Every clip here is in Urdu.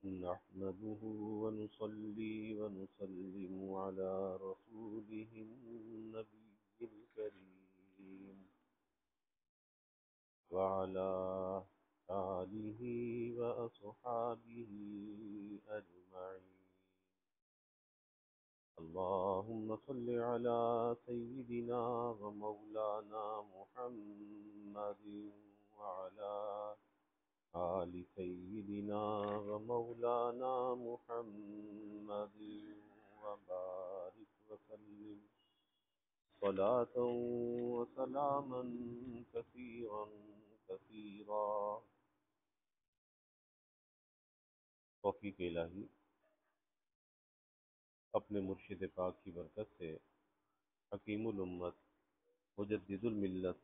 نحمده ونصلي ونسلم على رسوله النبي الكريم وعلى آله وأصحابه أجمعين. اللهم صل على سيدنا ومولانا محمد وعلى آل سيدنا ومولانا محمد وبارك وسلم صلاة وسلاما كثيرا كثيرا. توفیق الہی اپنے مرشد پاک کی برکت سے حکیم الامت مجدد الملت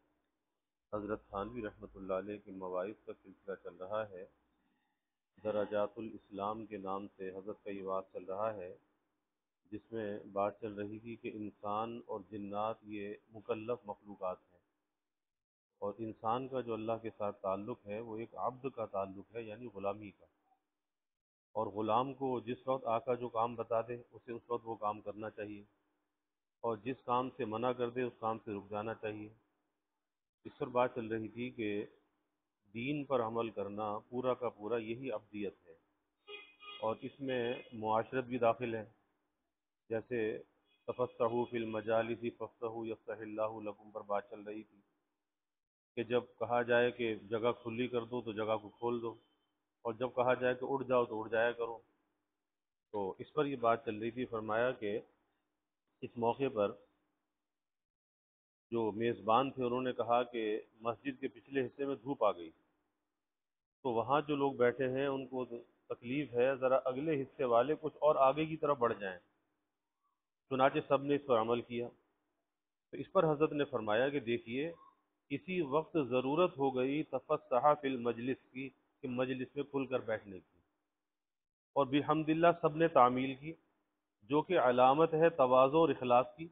حضرت تھانوی رحمۃ اللہ علیہ کے مواعظ کا سلسلہ چل رہا ہے. درجات الاسلام کے نام سے حضرت کا یہ وعظ چل رہا ہے، جس میں بات چل رہی تھی کہ انسان اور جنات یہ مکلف مخلوقات ہیں، اور انسان کا جو اللہ کے ساتھ تعلق ہے وہ ایک عبد کا تعلق ہے، یعنی غلامی کا. اور غلام کو جس وقت آقا جو کام بتا دے اسے اس وقت وہ کام کرنا چاہیے، اور جس کام سے منع کر دے اس کام سے رک جانا چاہیے. اس پر بات چل رہی تھی کہ دین پر عمل کرنا پورا کا پورا یہی عبدیت ہے، اور اس میں معاشرت بھی داخل ہے. جیسے تفصحوا فی المجالس فافصحوا یفصح اللہ لکم پر بات چل رہی تھی کہ جب کہا جائے کہ جگہ کھلی کر دو تو جگہ کو کھول دو، اور جب کہا جائے کہ اٹھ جاؤ تو اٹھ جایا کرو. تو اس پر یہ بات چل رہی تھی. فرمایا کہ اس موقع پر جو میزبان تھے انہوں نے کہا کہ مسجد کے پچھلے حصے میں دھوپ آ گئی، تو وہاں جو لوگ بیٹھے ہیں ان کو تکلیف ہے، ذرا اگلے حصے والے کچھ اور آگے کی طرف بڑھ جائیں. چنانچہ سب نے اس پر عمل کیا. تو اس پر حضرت نے فرمایا کہ دیکھیے اسی وقت ضرورت ہو گئی تفصح فی المجلس کی، کہ مجلس میں کھل کر بیٹھنے کی، اور بحمد اللہ سب نے تعمیل کی، جو کہ علامت ہے تواضع اور اخلاص کی.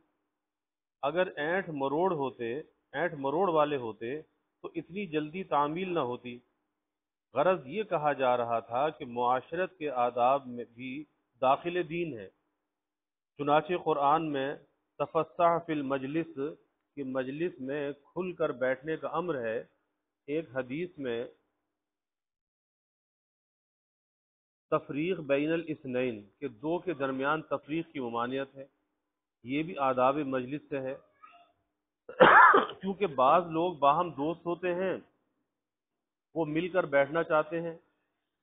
اگر اینٹ مروڑ والے ہوتے تو اتنی جلدی تعمیل نہ ہوتی. غرض یہ کہا جا رہا تھا کہ معاشرت کے آداب میں بھی داخل دین ہے. چنانچہ قرآن میں تفصح فی المجلس کی مجلس میں کھل کر بیٹھنے کا امر ہے. ایک حدیث میں تفریق بین الاثنین کہ دو کے درمیان تفریق کی ممانعت ہے. یہ بھی آداب مجلس سے ہے. کیونکہ بعض لوگ باہم دوست ہوتے ہیں، وہ مل کر بیٹھنا چاہتے ہیں،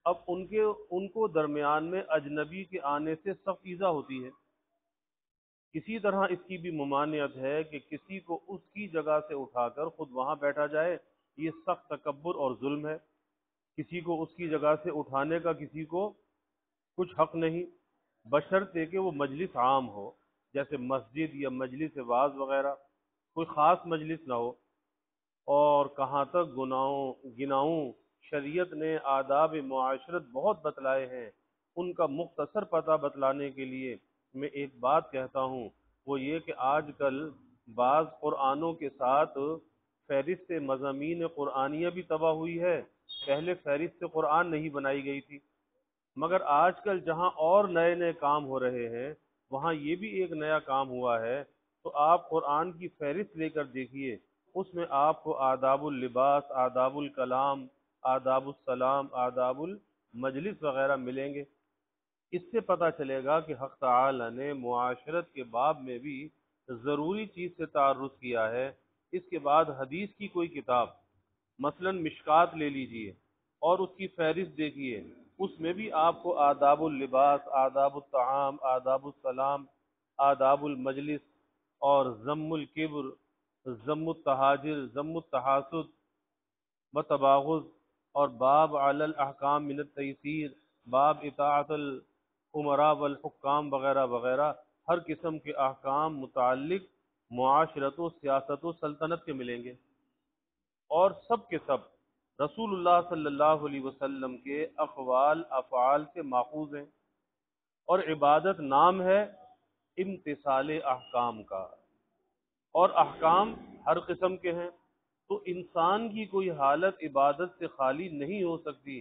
اب ان کو درمیان میں اجنبی کے آنے سے سخت ایذا ہوتی ہے. اسی طرح اس کی بھی ممانعت ہے کہ کسی کو اس کی جگہ سے اٹھا کر خود وہاں بیٹھا جائے، یہ سخت تکبر اور ظلم ہے. کسی کو اس کی جگہ سے اٹھانے کا کسی کو کچھ حق نہیں، بشرطے کہ وہ مجلس عام ہو، جیسے مسجد یا مجلس وعظ وغیرہ، کوئی خاص مجلس نہ ہو. اور کہاں تک گناؤں شریعت نے آداب معاشرت بہت بتلائے ہیں. ان کا مختصر پتہ بتلانے کے لیے میں ایک بات کہتا ہوں، وہ یہ کہ آج کل بعض قرآنوں کے ساتھ فہرست مضامین قرآنیہ بھی طبع ہوئی ہے. پہلے فہرست قرآن نہیں بنائی گئی تھی، مگر آج کل جہاں اور نئے نئے کام ہو رہے ہیں وہاں یہ بھی ایک نیا کام ہوا ہے. تو آپ قرآن کی فہرست لے کر دیکھیے، اس میں آپ کو آداب اللباس، آداب الکلام، آداب السلام، آداب المجلس وغیرہ ملیں گے. اس سے پتہ چلے گا کہ حق تعالی نے معاشرت کے باب میں بھی ضروری چیز سے تعرض کیا ہے. اس کے بعد حدیث کی کوئی کتاب مثلا مشکات لے لیجئے اور اس کی فہرست دیکھیے، اس میں بھی آپ کو آداب اللباس، آداب الطعام، آداب السلام، آداب المجلس اور ذم الکبر، ذم التحاجر، ذم التحاسد وتباغض، اور باب علی الاحکام من التیسیر، باب اطاعت الامراء والحکام وغیرہ وغیرہ، ہر قسم کے احکام متعلق معاشرت و سیاست و سلطنت کے ملیں گے. اور سب کے سب رسول اللہ صلی اللہ علیہ وسلم کے اقوال افعال سے ماخوذ ہیں. اور عبادت نام ہے امتثال احکام کا، اور احکام ہر قسم کے ہیں. تو انسان کی کوئی حالت عبادت سے خالی نہیں ہو سکتی،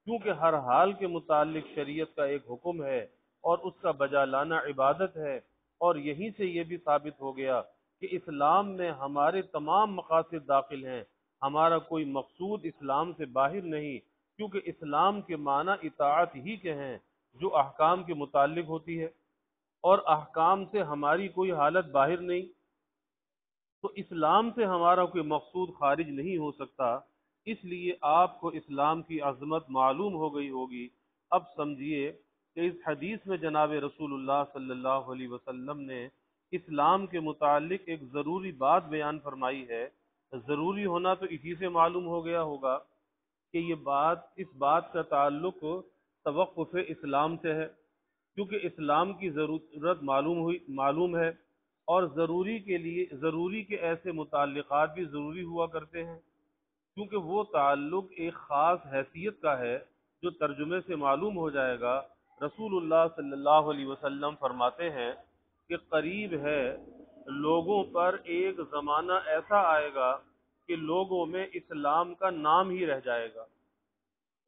کیونکہ ہر حال کے متعلق شریعت کا ایک حکم ہے اور اس کا بجا لانا عبادت ہے، اور یہیں سے یہ بھی ثابت ہو گیا کہ اسلام میں ہمارے تمام مقاصد داخل ہیں، ہمارا کوئی مقصود اسلام سے باہر نہیں، کیونکہ اسلام کے معنی اطاعت ہی کے ہیں جو احکام کے متعلق ہوتی ہے، اور احکام سے ہماری کوئی حالت باہر نہیں، تو اسلام سے ہمارا کوئی مقصود خارج نہیں ہو سکتا۔ اس لیے آپ کو اسلام کی عظمت معلوم ہو گئی ہوگی۔ اب سمجھیے کہ اس حدیث میں جناب رسول اللہ صلی اللہ علیہ وسلم نے اسلام کے متعلق ایک ضروری بات بیان فرمائی ہے۔ ضروری ہونا تو اسی سے معلوم ہو گیا ہوگا کہ اس بات کا تعلق توقف اسلام سے ہے، کیونکہ اسلام کی ضرورت معلوم ہے، اور ضروری کے ایسے متعلقات بھی ضروری ہوا کرتے ہیں، کیونکہ وہ تعلق ایک خاص حیثیت کا ہے جو ترجمے سے معلوم ہو جائے گا۔ رسول اللہ صلی اللہ علیہ وسلم فرماتے ہیں کہ قریب ہے لوگوں پر ایک زمانہ ایسا آئے گا کہ لوگوں میں اسلام کا نام ہی رہ جائے گا،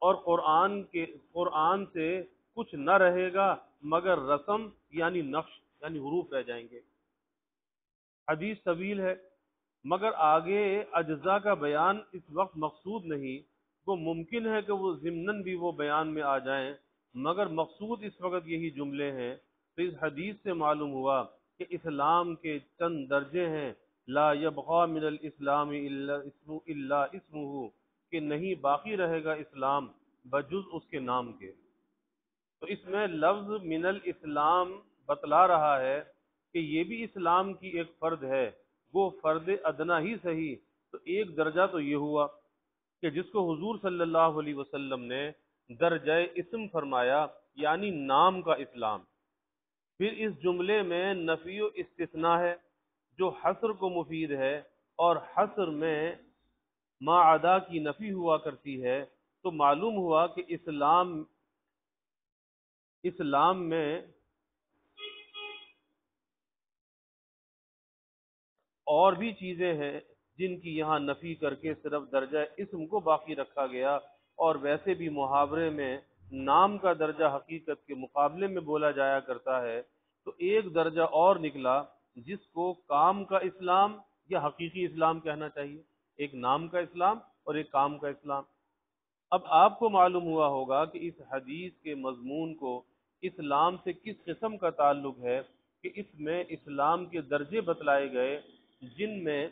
اور قرآن سے کچھ نہ رہے گا مگر رسم یعنی نقش یعنی حروف رہ جائیں گے۔ حدیث طویل ہے، مگر آگے اجزاء کا بیان اس وقت مقصود نہیں، وہ ممکن ہے کہ وہ ضمناً بھی وہ بیان میں آ جائیں، مگر مقصود اس وقت یہی جملے ہیں۔ تو اس حدیث سے معلوم ہوا کہ اسلام کے چند درجے ہیں، لا یبقى من الاسلام الا اسمہ، کہ نہیں باقی رہے گا اسلام بجز اس کے نام کے۔ تو اس میں لفظ من الاسلام بتلا رہا ہے کہ یہ بھی اسلام کی ایک فرد ہے، وہ فرد ادنا ہی صحیح، تو ایک درجہ تو یہ ہوا کہ جس کو حضور صلی اللہ علیہ وسلم نے درجہ اسم فرمایا، یعنی نام کا اسلام۔ پھر اس جملے میں نفی و استثناء ہے جو حصر کو مفید ہے، اور حصر میں ما عدا کی نفی ہوا کرتی ہے، تو معلوم ہوا کہ اسلام میں اور بھی چیزیں ہیں جن کی یہاں نفی کر کے صرف درجہ اسم کو باقی رکھا گیا، اور ویسے بھی محاورے میں نام کا درجہ حقیقت کے مقابلے میں بولا جایا کرتا ہے، تو ایک درجہ اور نکلا جس کو کام کا اسلام یا حقیقی اسلام کہنا چاہیے، ایک نام کا اسلام اور ایک کام کا اسلام۔ اب آپ کو معلوم ہوا ہوگا کہ اس حدیث کے مضمون کو اسلام سے کس قسم کا تعلق ہے، کہ اس میں اسلام کے درجے بتلائے گئے جن میں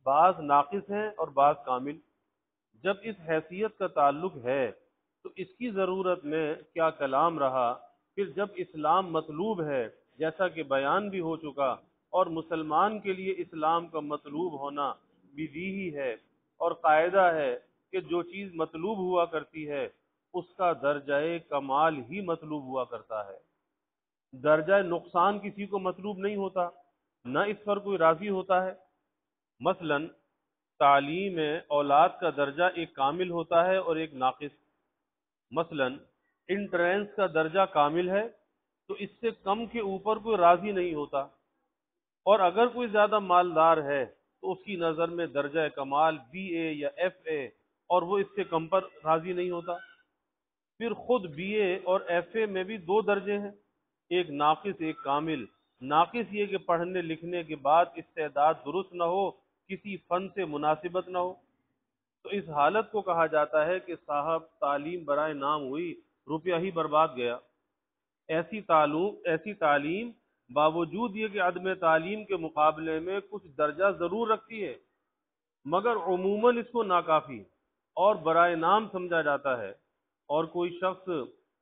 بعض ناقص ہیں اور بعض کامل۔ جب اس حیثیت کا تعلق ہے تو اس کی ضرورت میں کیا کلام رہا۔ پھر جب اسلام مطلوب ہے جیسا کہ بیان بھی ہو چکا، اور مسلمان کے لیے اسلام کا مطلوب ہونا بدیہی ہے، اور قاعدہ ہے کہ جو چیز مطلوب ہوا کرتی ہے اس کا درجہ کمال ہی مطلوب ہوا کرتا ہے، درجہ نقصان کسی کو مطلوب نہیں ہوتا، نہ اس پر کوئی راضی ہوتا ہے۔ مثلا تعلیم اولاد کا درجہ ایک کامل ہوتا ہے اور ایک ناقص۔ مثلا انٹرنس کا درجہ کامل ہے تو اس سے کم کے اوپر کوئی راضی نہیں ہوتا، اور اگر کوئی زیادہ مالدار ہے تو اس کی نظر میں درجہ کمال بی اے یا ایف اے، اور وہ اس سے کم پر راضی نہیں ہوتا۔ پھر خود بی اے اور ایف اے میں بھی دو درجے ہیں، ایک ناقص ایک کامل۔ ناقص یہ کہ پڑھنے لکھنے کے بعد استعداد درست نہ ہو، کسی فن سے مناسبت نہ ہو، تو اس حالت کو کہا جاتا ہے کہ صاحب تعلیم برائے نام ہوئی، روپیہ ہی برباد گیا۔ ایسی تعلیم باوجود یہ کہ عدم تعلیم کے مقابلے میں کچھ درجہ ضرور رکھتی ہے، مگر عموماً اس کو ناکافی اور برائے نام سمجھا جاتا ہے، اور کوئی شخص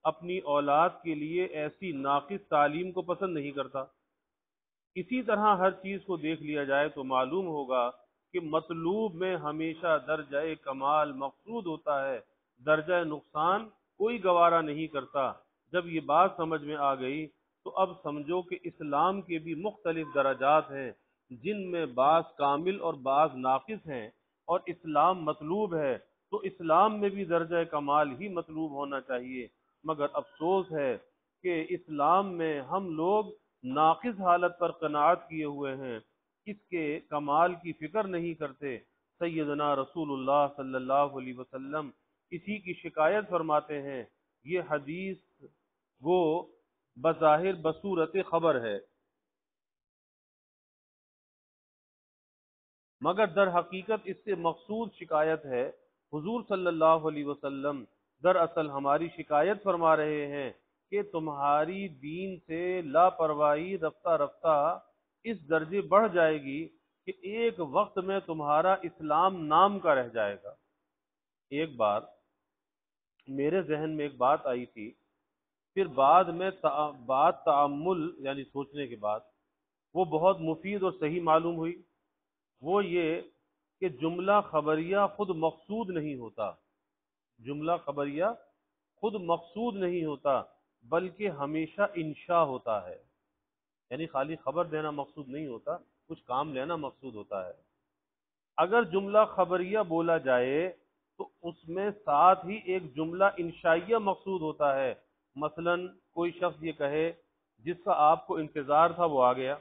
اپنی اولاد کے لیے ایسی ناقص تعلیم کو پسند نہیں کرتا۔ اسی طرح ہر چیز کو دیکھ لیا جائے تو معلوم ہوگا کہ مطلوب میں ہمیشہ درجہ کمال مقصود ہوتا ہے، درجہ نقصان کوئی گوارا نہیں کرتا۔ جب یہ بات سمجھ میں آ گئی تو اب سمجھو کہ اسلام کے بھی مختلف درجات ہیں جن میں بعض کامل اور بعض ناقص ہیں، اور اسلام مطلوب ہے تو اسلام میں بھی درجہ کمال ہی مطلوب ہونا چاہیے، مگر افسوس ہے کہ اسلام میں ہم لوگ ناقص حالت پر قناعت کیے ہوئے ہیں، اس کے کمال کی فکر نہیں کرتے۔ سیدنا رسول اللہ صلی اللہ علیہ وسلم اسی کی شکایت فرماتے ہیں۔ یہ حدیث وہ بظاہر بصورت خبر ہے، مگر در حقیقت اس سے مقصود شکایت ہے۔ حضور صلی اللہ علیہ وسلم دراصل ہماری شکایت فرما رہے ہیں کہ تمہاری دین سے لاپرواہی رفتہ رفتہ اس درجے بڑھ جائے گی کہ ایک وقت میں تمہارا اسلام نام کا رہ جائے گا۔ ایک بار میرے ذہن میں ایک بات آئی تھی، پھر بعد میں بات تعمل یعنی سوچنے کے بعد وہ بہت مفید اور صحیح معلوم ہوئی۔ وہ یہ کہ جملہ خبریہ خود مقصود نہیں ہوتا، جملہ خبریہ خود مقصود نہیں ہوتا، بلکہ ہمیشہ انشاء ہوتا ہے، یعنی خالی خبر دینا مقصود نہیں ہوتا، کچھ کام لینا مقصود ہوتا ہے۔ اگر جملہ خبریہ بولا جائے تو اس میں ساتھ ہی ایک جملہ انشائیہ مقصود ہوتا ہے۔ مثلا کوئی شخص یہ کہے جس کا آپ کو انتظار تھا وہ آ گیا،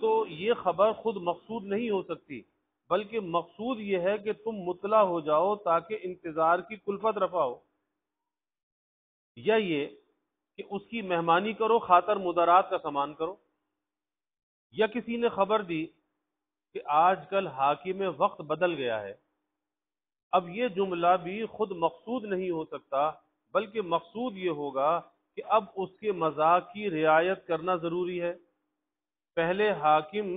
تو یہ خبر خود مقصود نہیں ہو سکتی، بلکہ مقصود یہ ہے کہ تم مطلع ہو جاؤ تاکہ انتظار کی کلفت رفع ہو، یا یہ کہ اس کی مہمانی کرو، خاطر مدارات کا سامان کرو۔ یا کسی نے خبر دی کہ آج کل حاکم وقت بدل گیا ہے، اب یہ جملہ بھی خود مقصود نہیں ہو سکتا، بلکہ مقصود یہ ہوگا کہ اب اس کے مذاق کی رعایت کرنا ضروری ہے۔ پہلے حاکم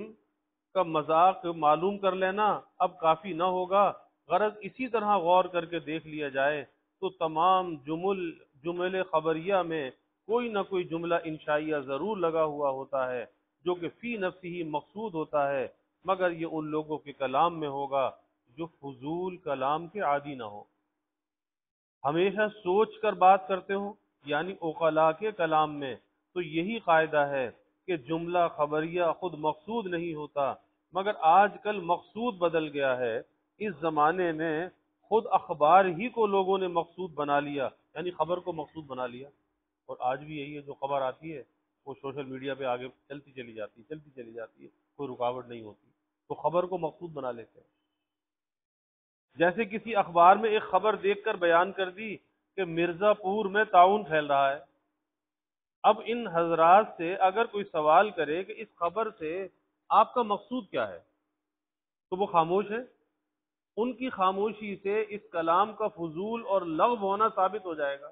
کا مذاق معلوم کر لینا اب کافی نہ ہوگا، غرض اسی طرح غور کر کے دیکھ لیا جائے تو تمام جمل خبریہ میں کوئی نہ کوئی جملہ انشائیہ ضرور لگا ہوا ہوتا ہے، جو کہ فی نفسہ ہی مقصود ہوتا ہے، مگر یہ ان لوگوں کے کلام میں ہوگا جو فضول کلام کے عادی نہ ہو، ہمیشہ سوچ کر بات کرتے ہو، یعنی عقلاء کے کلام میں تو یہی قاعدہ ہے کہ جملہ خبریہ خود مقصود نہیں ہوتا، مگر آج کل مقصود بدل گیا ہے۔ اس زمانے میں خود اخبار ہی کو لوگوں نے مقصود بنا لیا، یعنی خبر کو مقصود بنا لیا، اور آج بھی یہی ہے، جو خبر آتی ہے وہ سوشل میڈیا پہ آگے چلتی چلی جاتی ہے، کوئی رکاوٹ نہیں ہوتی، تو خبر کو مقصود بنا لیتے ہیں۔ جیسے کسی اخبار میں ایک خبر دیکھ کر بیان کر دی کہ مرزا پور میں طاعون پھیل رہا ہے، اب ان حضرات سے اگر کوئی سوال کرے کہ اس خبر سے آپ کا مقصود کیا ہے تو وہ خاموش ہے۔ ان کی خاموشی سے اس کلام کا فضول اور لغو ہونا ثابت ہو جائے گا۔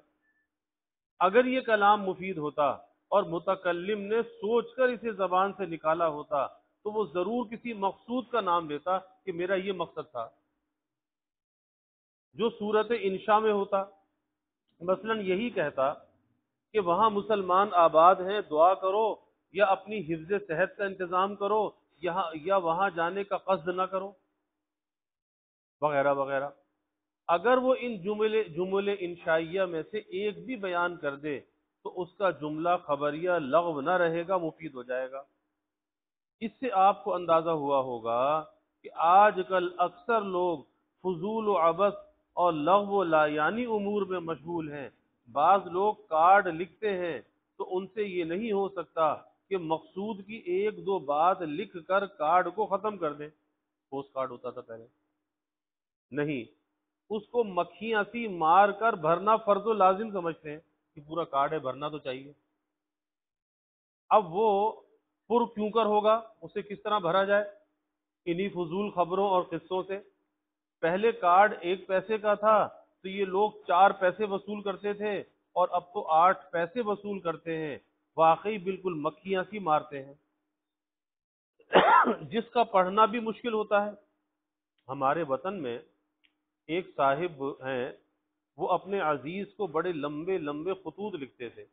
اگر یہ کلام مفید ہوتا اور متکلم نے سوچ کر اسے زبان سے نکالا ہوتا تو وہ ضرور کسی مقصود کا نام دیتا کہ میرا یہ مقصد تھا، جو صورت انشاء میں ہوتا۔ مثلا یہی کہتا کہ وہاں مسلمان آباد ہیں، دعا کرو، یا اپنی حفظ صحت کا انتظام کرو، یا وہاں جانے کا قصد نہ کرو، وغیرہ وغیرہ۔ اگر وہ ان جملے انشائیہ میں سے ایک بھی بیان کر دے تو اس کا جملہ خبریہ لغو نہ رہے گا، مفید ہو جائے گا۔ اس سے آپ کو اندازہ ہوا ہوگا کہ آج کل اکثر لوگ فضول و عبث اور لغو و لا یعنی امور میں مشغول ہیں۔ بعض لوگ کارڈ لکھتے ہیں تو ان سے یہ نہیں ہو سکتا کہ مقصود کی ایک دو بات لکھ کر کارڈ کو ختم کر دیں۔ پوسٹ کارڈ ہوتا تھا پہلے، نہیں، اس کو مکھیاں سی مار کر بھرنا فرض و لازم سمجھتے ہیں کہ پورا کارڈ ہے، بھرنا تو چاہیے۔ اب وہ پر کیوں کر ہوگا، اسے کس طرح بھرا جائے؟ انہی فضول خبروں اور قصوں سے۔ پہلے کارڈ 1 پیسے کا تھا تو یہ لوگ 4 پیسے وصول کرتے تھے، اور اب تو 8 پیسے وصول کرتے ہیں، واقعی بالکل مکھیاں سی مارتے ہیں۔ جس کا پڑھنا بھی مشکل ہوتا ہے۔ ہمارے وطن میں ایک صاحب ہیں، وہ اپنے عزیز کو بڑے لمبے لمبے خطوط لکھتے تھے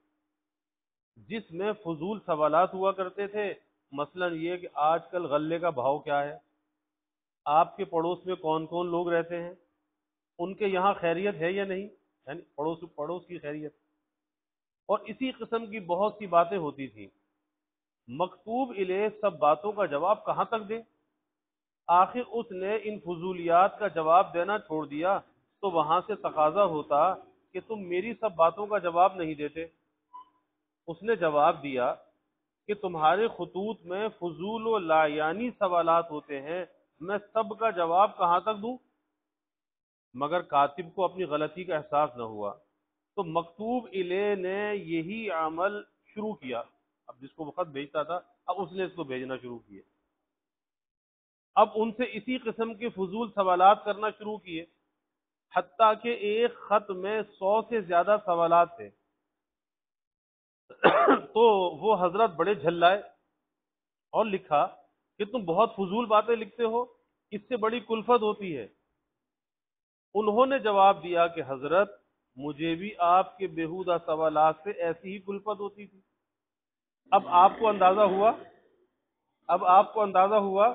جس میں فضول سوالات ہوا کرتے تھے، مثلا یہ کہ آج کل غلے کا بھاؤ کیا ہے، آپ کے پڑوس میں کون کون لوگ رہتے ہیں، ان کے یہاں خیریت ہے یا نہیں، یعنی پڑوس کی خیریت، اور اسی قسم کی بہت سی باتیں ہوتی تھیں۔ مکتوب الیہ سب باتوں کا جواب کہاں تک دے؟ آخر اس نے ان فضولیات کا جواب دینا چھوڑ دیا تو وہاں سے تقاضا ہوتا کہ تم میری سب باتوں کا جواب نہیں دیتے۔ اس نے جواب دیا کہ تمہارے خطوط میں فضول و لا یعنی سوالات ہوتے ہیں، میں سب کا جواب کہاں تک دوں؟ مگر کاتب کو اپنی غلطی کا احساس نہ ہوا، تو مکتوب الیہ نے یہی عمل شروع کیا۔ اب جس کو وہ خط بھیجتا تھا، اب اس نے اس کو بھیجنا شروع کیا، اب ان سے اسی قسم کے فضول سوالات کرنا شروع کیے، حتیٰ کہ ایک خط میں 100 سے زیادہ سوالات تھے۔ تو وہ حضرت بڑے جھلائے اور لکھا کہ تم بہت فضول باتیں لکھتے ہو، اس سے بڑی کلفت ہوتی ہے۔ انہوں نے جواب دیا کہ حضرت، مجھے بھی آپ کے بیہودہ سوالات سے ایسی ہی کلفت ہوتی تھی۔ اب آپ کو اندازہ ہوا، اب آپ کو اندازہ ہوا،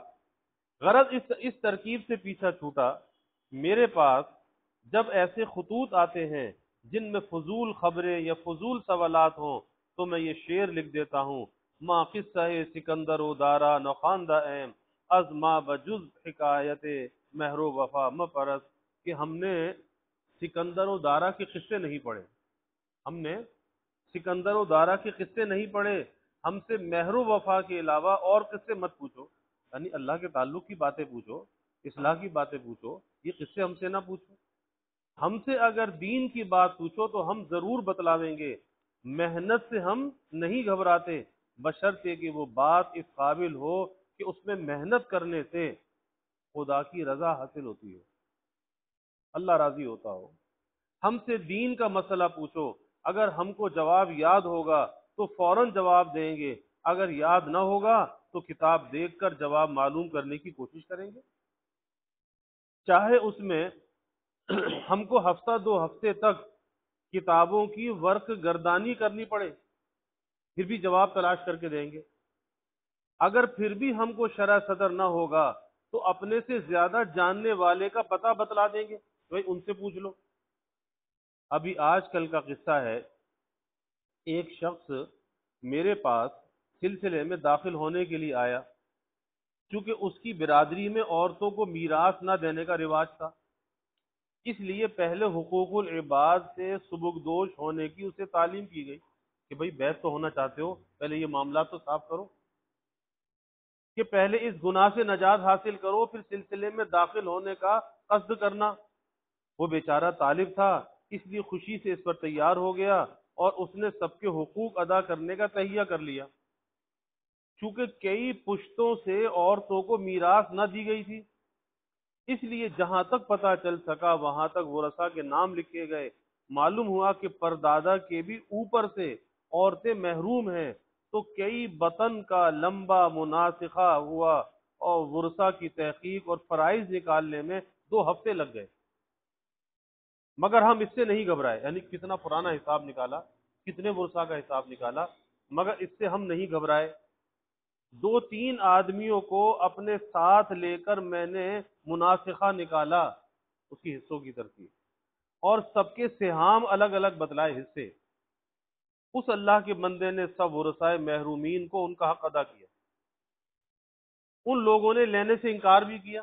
غرض اس ترکیب سے پیچھا چھوٹا، میرے پاس جب ایسے خطوط آتے ہیں جن میں فضول خبریں یا فضول سوالات ہوں تو میں یہ شعر لکھ دیتا ہوں: ما قصہ سکندر و دارا نخواندہ ایم، از ما بجز حکایت مہر و وفا مپرس، کہ ہم نے سکندر و دارا کے قصے نہیں پڑھے، ہم نے سکندر و دارا کے قصے نہیں پڑھے، ہم سے مہر و وفا کے علاوہ اور قصے مت پوچھو، یعنی اللہ کے تعلق کی باتیں پوچھو، اصلاح کی باتیں پوچھو، یہ قصے ہم سے نہ پوچھو۔ ہم سے اگر دین کی بات پوچھو تو ہم ضرور بتلاویں گے، محنت سے ہم نہیں گھبراتے، بشرطے کہ وہ بات اس قابل ہو کہ اس میں محنت کرنے سے خدا کی رضا حاصل ہوتی ہو، اللہ راضی ہوتا ہو۔ ہم سے دین کا مسئلہ پوچھو، اگر ہم کو جواب یاد ہوگا تو فوراً جواب دیں گے، اگر یاد نہ ہوگا تو کتاب دیکھ کر جواب معلوم کرنے کی کوشش کریں گے، چاہے اس میں ہم کو ہفتہ 2 ہفتے تک کتابوں کی ورق گردانی کرنی پڑے، پھر بھی جواب تلاش کر کے دیں گے۔ اگر پھر بھی ہم کو شرح صدر نہ ہوگا تو اپنے سے زیادہ جاننے والے کا پتہ بتلا دیں گے، بھائی ان سے پوچھ لو۔ ابھی آج کل کا قصہ ہے، ایک شخص میرے پاس سلسلے میں داخل ہونے کے لیے آیا، چونکہ اس کی برادری میں عورتوں کو میراث نہ دینے کا رواج تھا، اس لیے پہلے حقوق العباد سے سبکدوش ہونے کی اسے تعلیم کی گئی کہ بھئی بیعت تو ہونا چاہتے ہو، پہلے یہ معاملات تو صاف کرو، کہ پہلے اس گناہ سے نجات حاصل کرو، پھر سلسلے میں داخل ہونے کا قصد کرنا۔ وہ بیچارہ طالب تھا، اس لیے خوشی سے اس پر تیار ہو گیا اور اس نے سب کے حقوق ادا کرنے کا تہیہ کر لیا۔ چونکہ کئی پشتوں سے عورتوں کو میراث نہ دی گئی تھی، اس لیے جہاں تک پتہ چل سکا وہاں تک ورثاء کے نام لکھے گئے۔ معلوم ہوا کہ پردادا کے بھی اوپر سے عورتیں محروم ہیں، تو کئی بطن کا لمبا مناسخہ ہوا اور ورثاء کی تحقیق اور فرائض نکالنے میں 2 ہفتے لگ گئے، مگر ہم اس سے نہیں گھبرائے، یعنی کتنا پرانا حساب نکالا، کتنے ورثاء کا حساب نکالا، مگر اس سے ہم نہیں گھبرائے۔ 2-3 آدمیوں کو اپنے ساتھ لے کر میں نے مناسخہ نکالا، اس کی حصوں کی ترتیب، اور سب کے سہام الگ الگ بتلائے حصے۔ اس اللہ کے بندے نے سب ورثائے محرومین کو ان کا حق ادا کیا۔ ان لوگوں نے لینے سے انکار بھی کیا،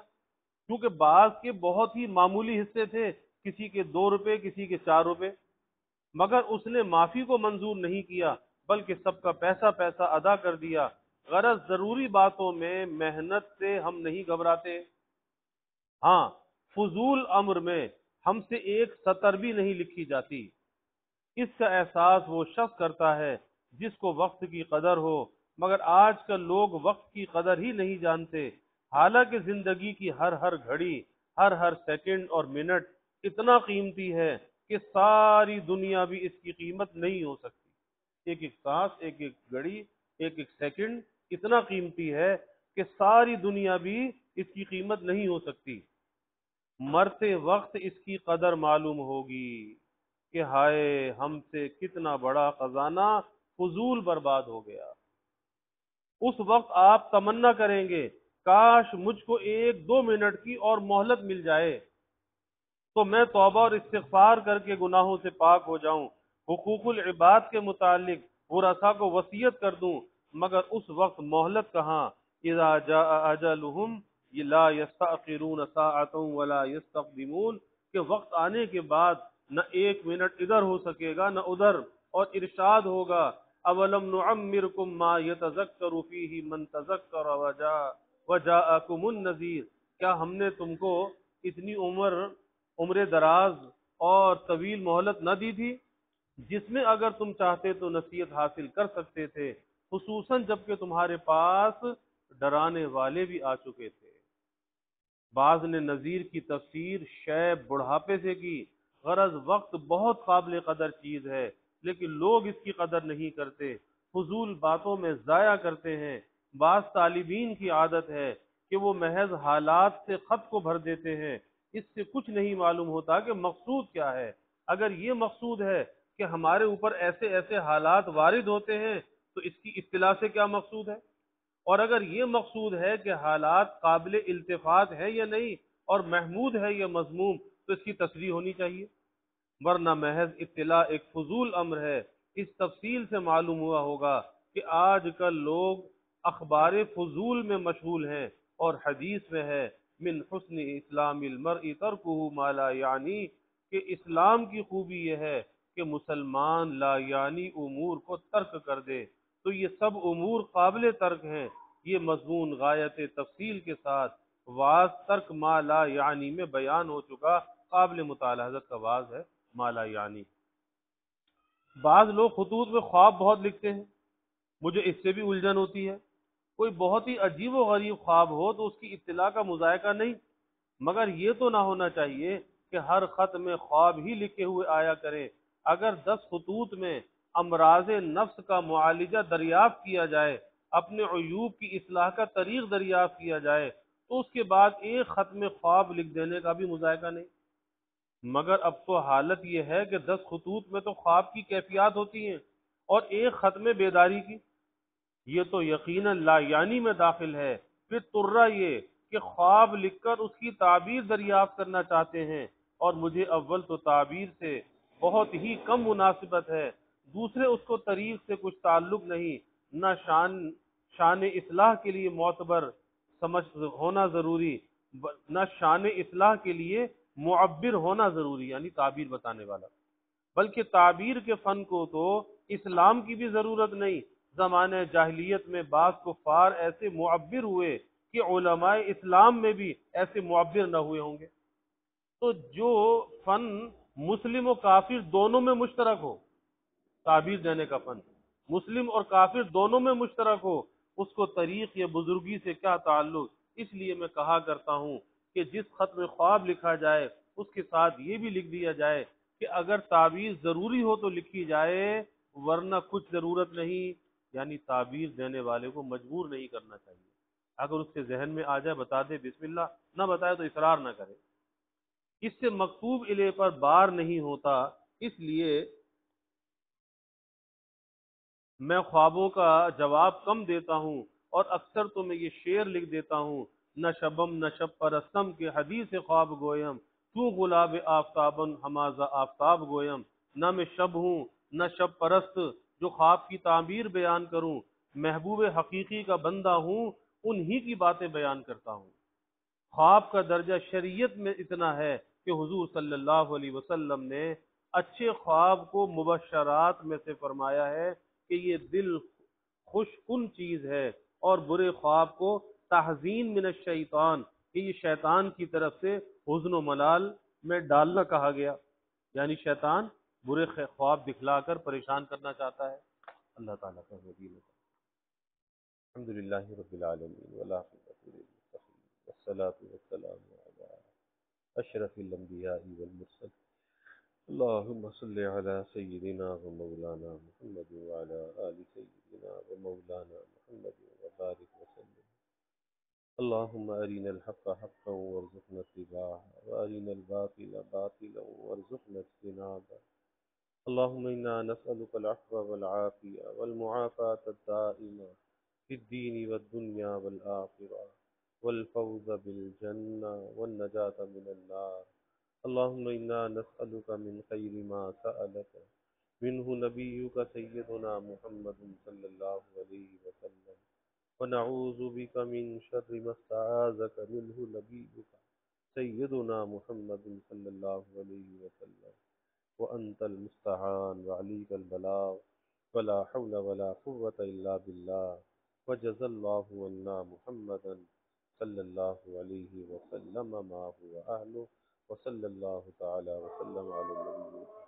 کیونکہ بعض کے بہت ہی معمولی حصے تھے، کسی کے 2 روپے، کسی کے 4 روپے، مگر اس نے معافی کو منظور نہیں کیا، بلکہ سب کا پیسہ پیسہ ادا کر دیا۔ غرض ضروری باتوں میں محنت سے ہم نہیں گھبراتے، ہاں فضول امر میں ہم سے ایک سطر بھی نہیں لکھی جاتی۔ اس کا احساس وہ شخص کرتا ہے جس کو وقت کی قدر ہو، مگر آج کل لوگ وقت کی قدر ہی نہیں جانتے، حالانکہ زندگی کی ہر ہر گھڑی، ہر ہر سیکنڈ اور منٹ اتنا قیمتی ہے کہ ساری دنیا بھی اس کی قیمت نہیں ہو سکتی۔ ایک ایک سانس، ایک ایک گھڑی، ایک ایک سیکنڈ اتنا قیمتی ہے کہ ساری دنیا بھی اس کی قیمت نہیں ہو سکتی۔ مرتے وقت اس کی قدر معلوم ہوگی کہ ہائے ہم سے کتنا بڑا خزانہ فضول برباد ہو گیا۔ اس وقت آپ تمنا کریں گے کاش مجھ کو 1-2 منٹ کی اور مہلت مل جائے تو میں توبہ اور استغفار کر کے گناہوں سے پاک ہو جاؤں، حقوق العباد کے متعلق ورثاء کو وصیت کر دوں، مگر اس وقت مہلت کہاں۔ اذا جاء اجلہم لا یستأخرون ساعۃ ولا یستقدمون، کہ وقت آنے کے بعد نہ 1 منٹ ادھر ہو سکے گا نہ ادھر، اور ارشاد ہوگا اولم نعمرکم ما یتذکر فیہ من تذکر وجاءکم النذیر، کیا ہم نے تم کو اتنی عمر عمر دراز اور طویل مہلت نہ دی تھی، جس میں اگر تم چاہتے تو نصیحت حاصل کر سکتے تھے، خصوصاً جب کہ تمہارے پاس ڈرانے والے بھی آ چکے تھے۔ بعض نے نذیر کی تفسیر شیب بڑھاپے سے کی، غرض وقت بہت قابل قدر چیز ہے لیکن لوگ اس کی قدر نہیں کرتے، فضول باتوں میں ضائع کرتے ہیں۔ بعض طالبین کی عادت ہے کہ وہ محض حالات سے خط کو بھر دیتے ہیں، اس سے کچھ نہیں معلوم ہوتا کہ مقصود کیا ہے۔ اگر یہ مقصود ہے کہ ہمارے اوپر ایسے ایسے حالات وارد ہوتے ہیں تو اس کی اطلاع سے کیا مقصود ہے؟ اور اگر یہ مقصود ہے کہ حالات قابل التفات ہے یا نہیں اور محمود ہے یا مذموم تو اس کی تصریح ہونی چاہیے، ورنہ محض اطلاع ایک فضول امر ہے۔ اس تفصیل سے معلوم ہوا ہوگا کہ آج کل لوگ اخبار فضول میں مشغول ہیں، اور حدیث میں ہے من حسن اسلام المرء ترکہ ما لا یعنی، کہ اسلام کی خوبی یہ ہے کہ مسلمان لا یعنی امور کو ترک کر دے۔ تو یہ سب امور قابل ترک ہیں۔ یہ مضمون غایت تفصیل کے ساتھ واز ترک ما لا یعنی میں بیان ہو چکا، قابل مطالعہ حضرت کا واز ہے ما لا یعنی۔ بعض لوگ خطوط میں خواب بہت لکھتے ہیں، مجھے اس سے بھی الجھن ہوتی ہے۔ کوئی بہت ہی عجیب و غریب خواب ہو تو اس کی اطلاع کا مذائقہ نہیں، مگر یہ تو نہ ہونا چاہیے کہ ہر خط میں خواب ہی لکھے ہوئے آیا کریں۔ اگر 10 خطوط میں امراض نفس کا معالجہ دریافت کیا جائے، اپنے عیوب کی اصلاح کا طریق دریافت کیا جائے، تو اس کے بعد ایک خط میں خواب لکھ دینے کا بھی مذائقہ نہیں۔ مگر اب تو حالت یہ ہے کہ 10 خطوط میں تو خواب کی کیفیات ہوتی ہیں اور ایک خط میں بیداری کی، یہ تو یقیناً لا یعنی میں داخل ہے۔ پھر ترہ یہ کہ خواب لکھ کر اس کی تعبیر دریافت کرنا چاہتے ہیں، اور مجھے اول تو تعبیر سے بہت ہی کم مناسبت ہے، دوسرے اس کو طریق سے کچھ تعلق نہیں، نہ شان اصلاح کے لیے معتبر سمجھ ہونا ضروری، نہ شان اصلاح کے لیے معبر ہونا ضروری یعنی تعبیر بتانے والا، بلکہ تعبیر کے فن کو تو اسلام کی بھی ضرورت نہیں۔ زمانہ جاہلیت میں بعض کفار ایسے معبر ہوئے کہ علماء اسلام میں بھی ایسے معبر نہ ہوئے ہوں گے۔ تو جو فن مسلم و کافر دونوں میں مشترک ہو، تعبیر دینے کا فن مسلم اور کافر دونوں میں مشترک ہو، اس کو طریق یا بزرگی سے کیا تعلق؟ اس لیے میں کہا کرتا ہوں کہ جس خط میں خواب لکھا جائے اس کے ساتھ یہ بھی لکھ دیا جائے کہ اگر تعبیر ضروری ہو تو لکھی جائے، ورنہ کچھ ضرورت نہیں، یعنی تعبیر دینے والے کو مجبور نہیں کرنا چاہیے۔ اگر اس کے ذہن میں آ جائے بتا دے بسم اللہ، نہ بتائے تو اصرار نہ کرے، اس سے مکتوب الیہ پر بار نہیں ہوتا۔ اس لیے میں خوابوں کا جواب کم دیتا ہوں، اور اکثر تو میں یہ شعر لکھ دیتا ہوں، نہ شبم نہ شب پرستم کے حدیث خواب گویم، تو غلاب آفتابن ہمازہ آفتاب گویم۔ نہ میں شب ہوں نہ شب پرست جو خواب کی تعبیر بیان کروں، محبوب حقیقی کا بندہ ہوں، انہی کی باتیں بیان کرتا ہوں۔ خواب کا درجہ شریعت میں اتنا ہے کہ حضور صلی اللہ علیہ وسلم نے اچھے خواب کو مبشرات میں سے فرمایا ہے کہ یہ دل خوش کن چیز ہے، اور برے خواب کو تحزین من الشیطان، کہ یہ شیطان کی طرف سے حزن و ملال میں ڈالنا کہا گیا، یعنی شیطان برے خواب دکھلا کر پریشان کرنا چاہتا ہے۔ اللہ تعالیٰ کا وکیل ہے۔ الحمدللہ رب العالمین والعاقبۃ للمتقین والصلاة والسلام علی اشرف الانبیاء والمرسلین، اللہم صل علی سیدنا و مولانا محمد وعلی آل سیدنا و مولانا محمد وبارک وسلم۔ اللہم ارنا الحق حقا وارزقنا اتباعہ وارنا الباطل باطلا وارزقنا اجتنابہ۔ اللہم انا نسألک العفو والعافیہ والمعافاة الدائمہ في الدين والدنيا والآخرة، والفوز بالجنة والنجاة من النار۔ اللهم إنا نسألك من خير ما سألك منه نبيك سيدنا محمد صلى الله عليه وسلم، ونعوذ بك من شر ما استعاذك منه نبيك سيدنا محمد صلى الله عليه وسلم، وأنت المستعان وعليك البلاغ، ولا حول ولا قوة إلا بالله، وجزى الله عنا محمدا صلى الله عليه وسلم ما هو أهله، وصلی اللہ تعالی وسلم علی النبی